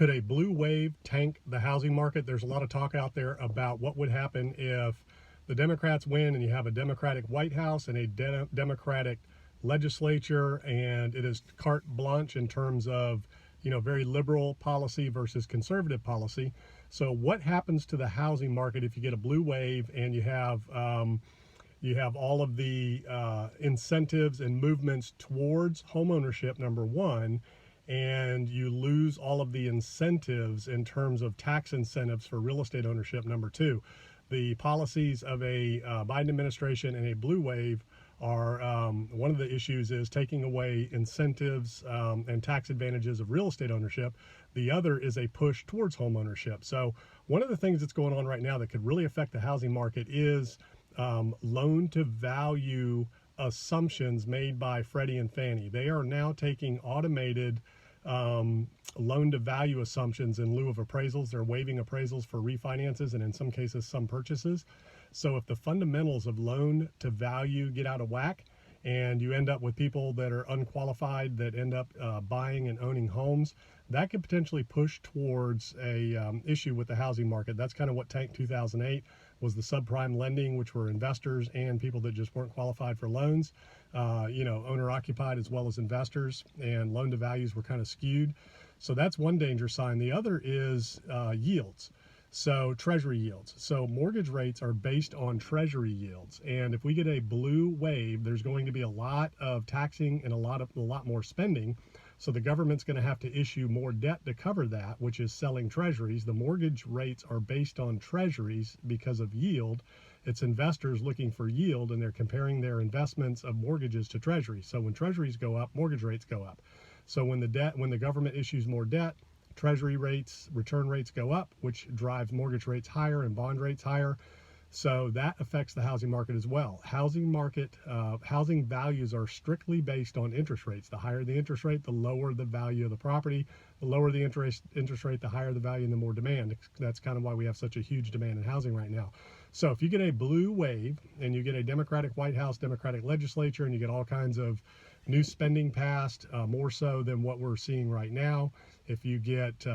Could a blue wave tank the housing market? There's a lot of talk out there about what would happen if the Democrats win and you have a Democratic White House and a Democratic legislature, and it is carte blanche in terms of, very liberal policy versus conservative policy. So what happens to the housing market if you get a blue wave and you have all of the incentives and movements towards homeownership, number one, and you lose all of the incentives in terms of tax incentives for real estate ownership, number two? The policies of a Biden administration and a blue wave are, one of the issues is taking away incentives and tax advantages of real estate ownership. The other is a push towards home ownership. So one of the things that's going on right now that could really affect the housing market is loan to value assumptions made by Freddie and Fannie. They are now taking automated loan to value assumptions in lieu of appraisals. They're waiving appraisals for refinances and in some cases some purchases. So if the fundamentals of loan to value get out of whack and you end up with people that are unqualified that end up buying and owning homes, that could potentially push towards a issue with the housing market. That's kind of what tanked 2008 was the subprime lending, which were investors and people that just weren't qualified for loans, owner occupied as well as investors, and loan to values were kind of skewed. So that's one danger sign. The other is yields. So treasury yields. So mortgage rates are based on treasury yields. And if we get a blue wave, there's going to be a lot of taxing and a lot more spending. So the government's going to have to issue more debt to cover that, which is selling treasuries. The mortgage rates are based on treasuries because of yield. It's investors looking for yield, and they're comparing their investments of mortgages to treasuries. So when treasuries go up, mortgage rates go up. So when the government issues more debt, treasury rates, return rates go up, which drives mortgage rates higher and bond rates higher. So that affects the housing market as well. Housing values are strictly based on interest rates. The higher the interest rate, the lower the value of the property. The lower the interest rate, the higher the value and the more demand. That's kind of why we have such a huge demand in housing right now. So if you get a blue wave and you get a Democratic White House, Democratic legislature, and you get all kinds of new spending passed, more so than what we're seeing right now. If you get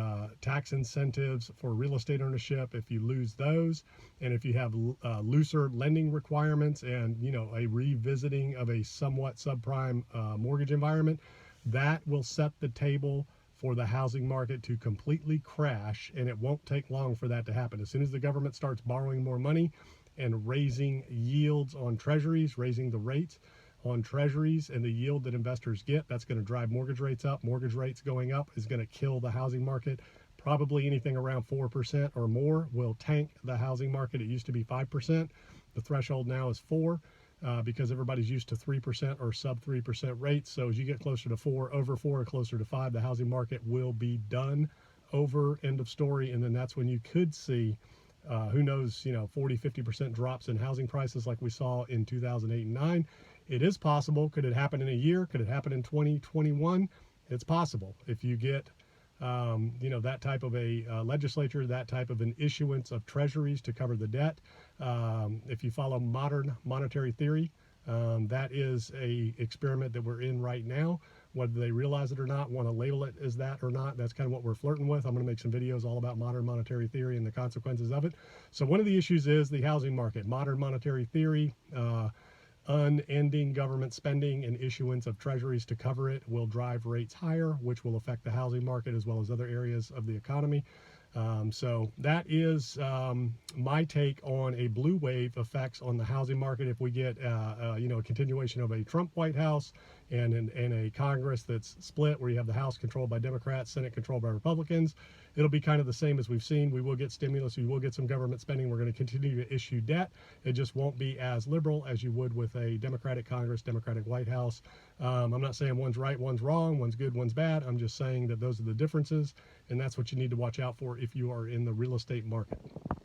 tax incentives for real estate ownership, if you lose those, and if you have looser lending requirements and a revisiting of a somewhat subprime mortgage environment, that will set the table for the housing market to completely crash, and it won't take long for that to happen. As soon as the government starts borrowing more money and raising yields on treasuries, raising the rates on treasuries and the yield that investors get, that's going to drive mortgage rates up. Mortgage rates going up is going to kill the housing market. Probably anything around 4% or more will tank the housing market. It used to be 5%. The threshold now is 4%. Because everybody's used to 3% or sub 3% rates. So as you get closer to 4, over 4, or closer to 5, the housing market will be done over, end of story. And then that's when you could see, who knows, 40, 50% drops in housing prices like we saw in 2008 and 9. It is possible. Could it happen in a year? Could it happen in 2021? It's possible. If you get that type of a legislature, that type of an issuance of treasuries to cover the debt. If you follow modern monetary theory, that is a experiment that we're in right now. Whether they realize it or not, want to label it as that or not, that's kind of what we're flirting with. I'm going to make some videos all about modern monetary theory and the consequences of it. So one of the issues is the housing market. Modern monetary theory, unending government spending and issuance of treasuries to cover it will drive rates higher, which will affect the housing market as well as other areas of the economy. So that is my take on a blue wave effects on the housing market. If we get a continuation of a Trump White House and a Congress that's split, where you have the House controlled by Democrats, Senate controlled by Republicans, it'll be kind of the same as we've seen. We will get stimulus, we will get some government spending. We're going to continue to issue debt. It just won't be as liberal as you would with a Democratic Congress, Democratic White House. I'm not saying one's right, one's wrong, one's good, one's bad. I'm just saying that those are the differences, and that's what you need to watch out for if you are in the real estate market.